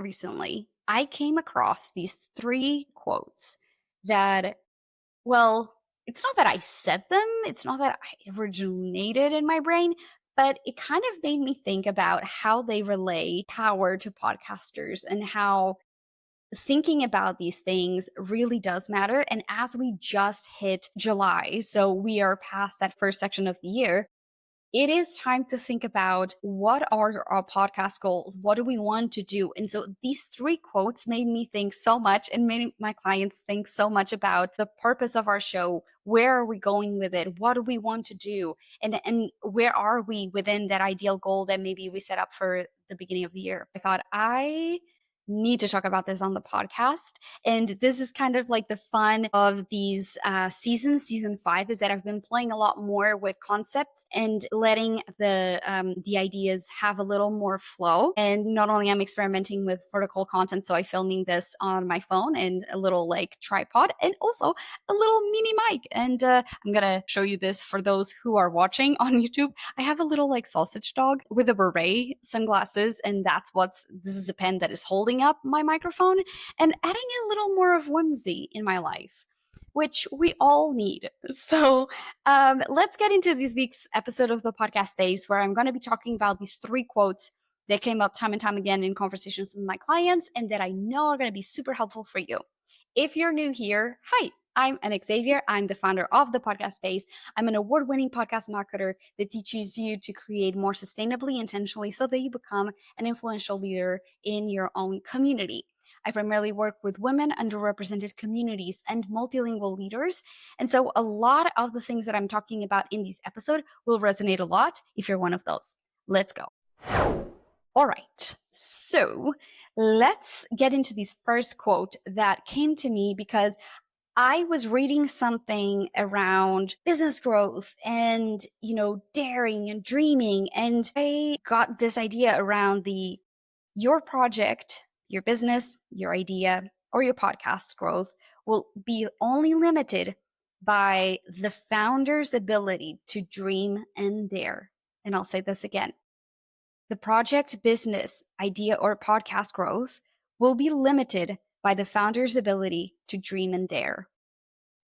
recently, I came across these three quotes that, well, it's not that I said them, it's not that I originated in my brain, but it kind of made me think about how they relay power to podcasters and how thinking about these things really does matter. And as we just hit July, so we are past that first section of the year, it is time to think about what are our podcast goals? What do we want to do? And so these three quotes made me think so much and made my clients think so much about the purpose of our show. Where are we going with it? What do we want to do? And where are we within that ideal goal that maybe we set up for the beginning of the year? I thought I need to talk about this on the podcast. And this is kind of like the fun of these seasons. Season 5 is that I've been playing a lot more with concepts and letting the ideas have a little more flow. And not only I'm experimenting with vertical content, so I'm filming this on my phone and a little like tripod and also a little mini mic. And I'm gonna show you this for those who are watching on YouTube. I have a little like sausage dog with a beret, sunglasses, and this is a pen that is holding up my microphone and adding a little more of whimsy in my life, which we all need. So let's get into this week's episode of the podcast space, where I'm going to be talking about these three quotes that came up time and time again in conversations with my clients and that I know are going to be super helpful for you. If you're new here, hi. I'm Anna Xavier. I'm the founder of the Podcast Space. I'm an award-winning podcast marketer that teaches you to create more sustainably, intentionally, so that you become an influential leader in your own community. I primarily work with women, underrepresented communities, and multilingual leaders. And so a lot of the things that I'm talking about in this episode will resonate a lot if you're one of those. Let's go. All right, so let's get into this first quote that came to me because I was reading something around business growth and, daring and dreaming. And I got this idea around your project, your business, your idea, or your podcast growth will be only limited by the founder's ability to dream and dare. And I'll say this again. The project, business, idea, or podcast growth will be limited by the founder's ability to dream and dare.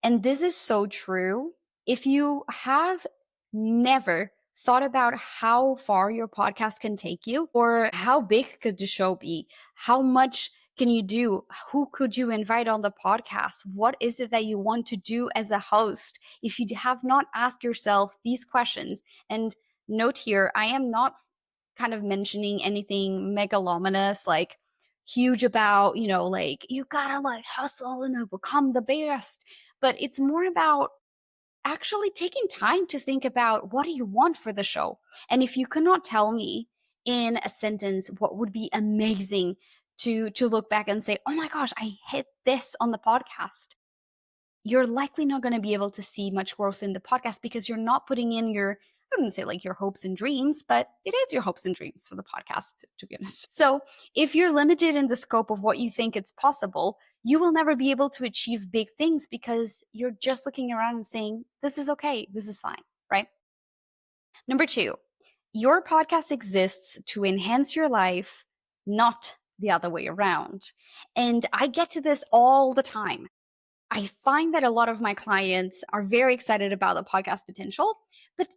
And this is so true. If you have never thought about how far your podcast can take you, or how big could the show be, how much can you do, who could you invite on the podcast, what is it that you want to do as a host, if you have not asked yourself these questions. And note here, I am not kind of mentioning anything megalomanous, like huge about, like you gotta like hustle and become the best. But it's more about actually taking time to think about what do you want for the show. And if you cannot tell me in a sentence what would be amazing to look back and say, oh my gosh, I hit this on the podcast, you're likely not going to be able to see much growth in the podcast because you're not putting in I wouldn't say like your hopes and dreams, but it is your hopes and dreams for the podcast, to be honest. So if you're limited in the scope of what you think it's possible, you will never be able to achieve big things because you're just looking around and saying, this is okay, this is fine, right? Number 2, your podcast exists to enhance your life, not the other way around. And I get to this all the time. I find that a lot of my clients are very excited about the podcast potential, but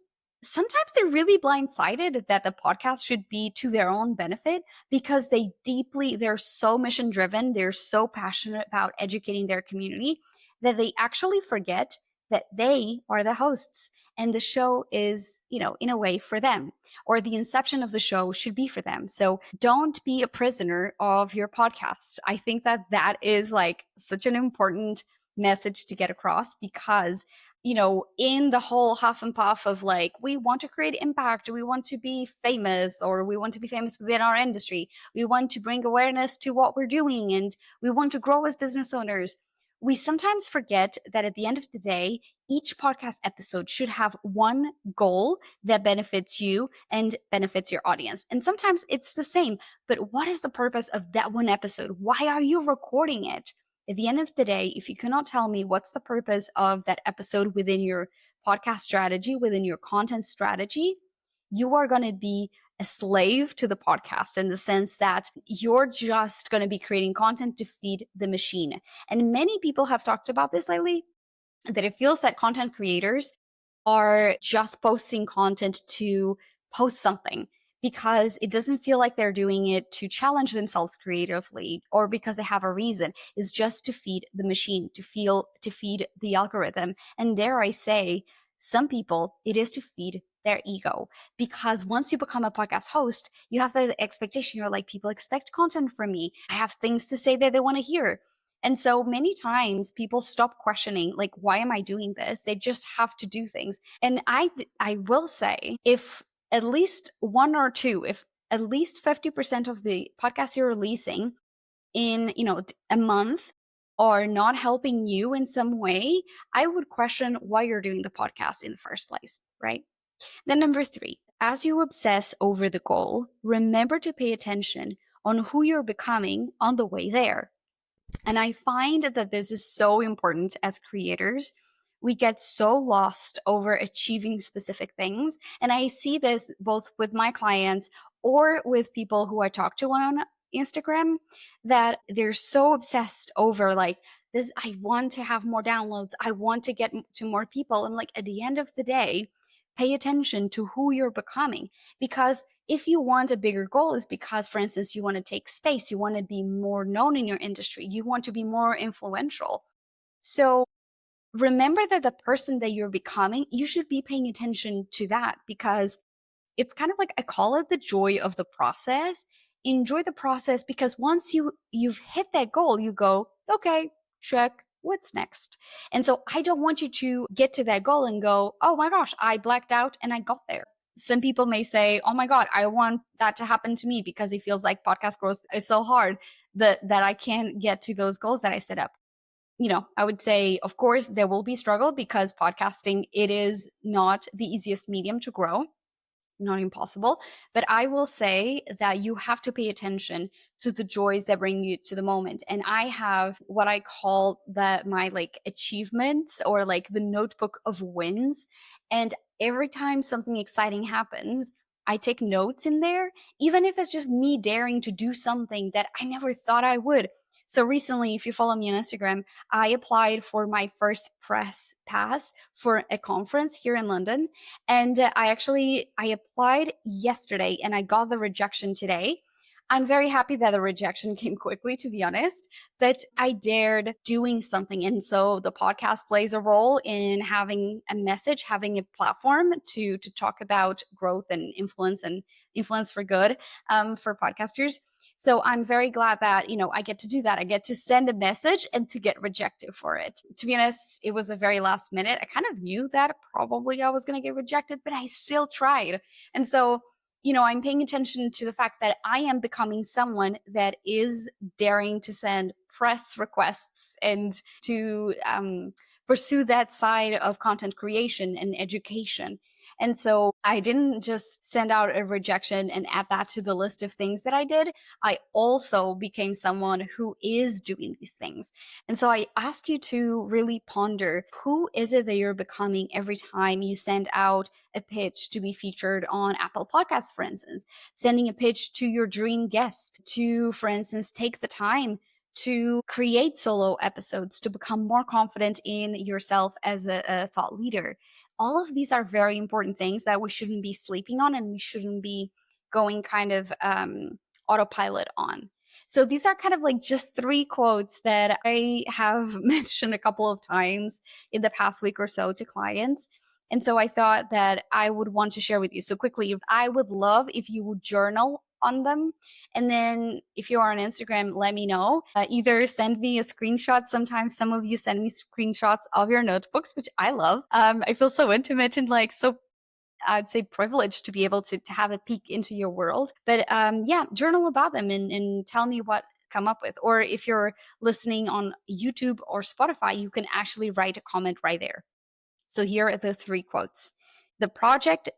sometimes they're really blindsided that the podcast should be to their own benefit because they're so mission driven, they're so passionate about educating their community that they actually forget that they are the hosts and the show is, in a way for them, or the inception of the show should be for them. So don't be a prisoner of your podcast. I think that is like such an important message to get across because in the whole huff and puff of like, we want to create impact, we want to be famous, or we want to be famous within our industry, we want to bring awareness to what we're doing, and we want to grow as business owners, we sometimes forget that at the end of the day, each podcast episode should have one goal that benefits you and benefits your audience. And sometimes it's the same, but what is the purpose of that one episode? Why are you recording it? At the end of the day, if you cannot tell me what's the purpose of that episode within your podcast strategy, within your content strategy, you are going to be a slave to the podcast, in the sense that you're just going to be creating content to feed the machine. And many people have talked about this lately, that it feels that content creators are just posting content to post something, because it doesn't feel like they're doing it to challenge themselves creatively or because they have a reason. It's just to feed the machine, to feed the algorithm. And dare I say, some people, it is to feed their ego. Because once you become a podcast host, you have the expectation. You're like, people expect content from me. I have things to say that they want to hear. And so many times people stop questioning, like, why am I doing this? They just have to do things. And I will say, if at least one or two, if at least 50% of the podcasts you're releasing in, a month are not helping you in some way, I would question why you're doing the podcast in the first place, right? Then number 3, as you obsess over the goal, remember to pay attention on who you're becoming on the way there. And I find that this is so important as creators. We get so lost over achieving specific things. And I see this both with my clients or with people who I talk to on Instagram, that they're so obsessed over like this. I want to have more downloads. I want to get to more people. And like at the end of the day, pay attention to who you're becoming. Because if you want a bigger goal, is because, for instance, you want to take space, you want to be more known in your industry, you want to be more influential. So remember that the person that you're becoming, you should be paying attention to that, because it's kind of like, I call it the joy of the process. Enjoy the process, because once you've hit that goal, you go, okay, check, what's next? And so I don't want you to get to that goal and go, oh my gosh, I blacked out and I got there. Some people may say, oh my God, I want that to happen to me, because it feels like podcast growth is so hard that I can't get to those goals that I set up. I would say, of course, there will be struggle, because podcasting, it is not the easiest medium to grow. Not impossible, but I will say that you have to pay attention to the joys that bring you to the moment. And I have what I call my like achievements, or like the notebook of wins. And every time something exciting happens, I take notes in there, even if it's just me daring to do something that I never thought I would. So recently, if you follow me on Instagram, I applied for my first press pass for a conference here in London. And I applied yesterday and I got the rejection today. I'm very happy that the rejection came quickly, to be honest, but I dared doing something. And so the podcast plays a role in having a message, having a platform to talk about growth and influence for good, for podcasters. So I'm very glad that, I get to do that. I get to send a message and to get rejected for it. To be honest, it was a very last minute. I kind of knew that probably I was going to get rejected, but I still tried. And so, I'm paying attention to the fact that I am becoming someone that is daring to send press requests and to pursue that side of content creation and education. And so I didn't just send out a rejection and add that to the list of things that I did. I also became someone who is doing these things. And so I ask you to really ponder, who is it that you're becoming every time you send out a pitch to be featured on Apple Podcasts, for instance, sending a pitch to your dream guest to, for instance, take the time to create solo episodes, to become more confident in yourself as a thought leader. All of these are very important things that we shouldn't be sleeping on, and we shouldn't be going kind of autopilot on. So these are kind of like just 3 quotes that I have mentioned a couple of times in the past week or so to clients. And so I thought that I would want to share with you. So quickly, I would love if you would journal on them. And then if you are on Instagram, let me know. Either send me a screenshot. Sometimes some of you send me screenshots of your notebooks, which I love. I feel so intimate and like so, I'd say, privileged to be able to have a peek into your world. But yeah, journal about them and tell me what come up with. Or if you're listening on YouTube or Spotify, you can actually write a comment right there. So here are the 3 quotes. The project,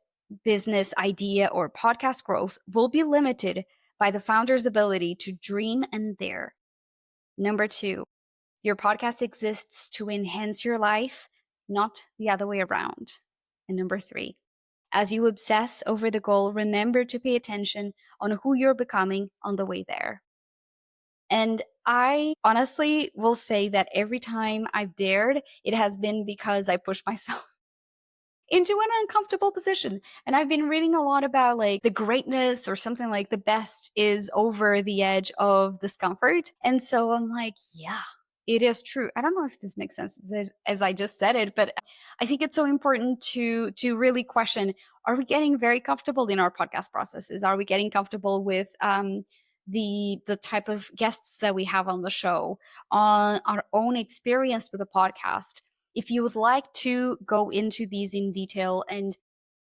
business idea, or podcast growth will be limited by the founder's ability to dream and dare. Number 2, your podcast exists to enhance your life, not the other way around. And number 3, As you obsess over the goal, remember to pay attention on who you're becoming on the way there. And I honestly will say that every time I've dared, it has been because I pushed myself into an uncomfortable position. And I've been reading a lot about like the greatness or something like the best is over the edge of discomfort. And so I'm like, yeah, it is true. I don't know if this makes sense as I just said it, but I think it's so important to really question, are we getting very comfortable in our podcast processes? Are we getting comfortable with the type of guests that we have on the show, on our own experience with the podcast? If you would like to go into these in detail and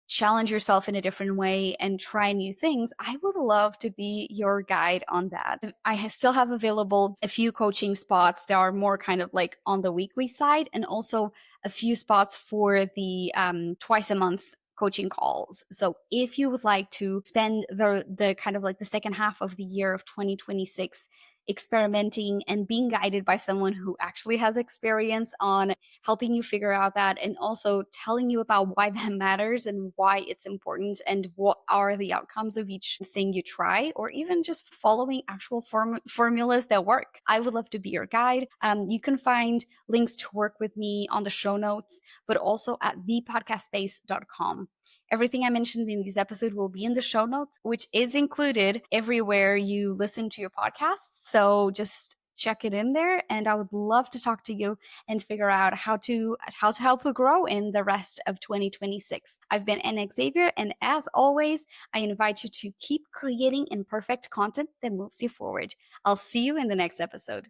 challenge yourself in a different way and try new things, I would love to be your guide on that. I still have available a few coaching spots that are more kind of like on the weekly side, and also a few spots for the twice a month coaching calls. So if you would like to spend the kind of like the second half of the year of 2026 experimenting and being guided by someone who actually has experience on helping you figure out that, and also telling you about why that matters and why it's important and what are the outcomes of each thing you try, or even just following actual formulas that work, I would love to be your guide. You can find links to work with me on the show notes, but also at thepodcastspace.com. Everything I mentioned in this episode will be in the show notes, which is included everywhere you listen to your podcasts. So just check it in there, and I would love to talk to you and figure out how to help you grow in the rest of 2026. I've been Anna Xavier, and as always, I invite you to keep creating imperfect content that moves you forward. I'll see you in the next episode.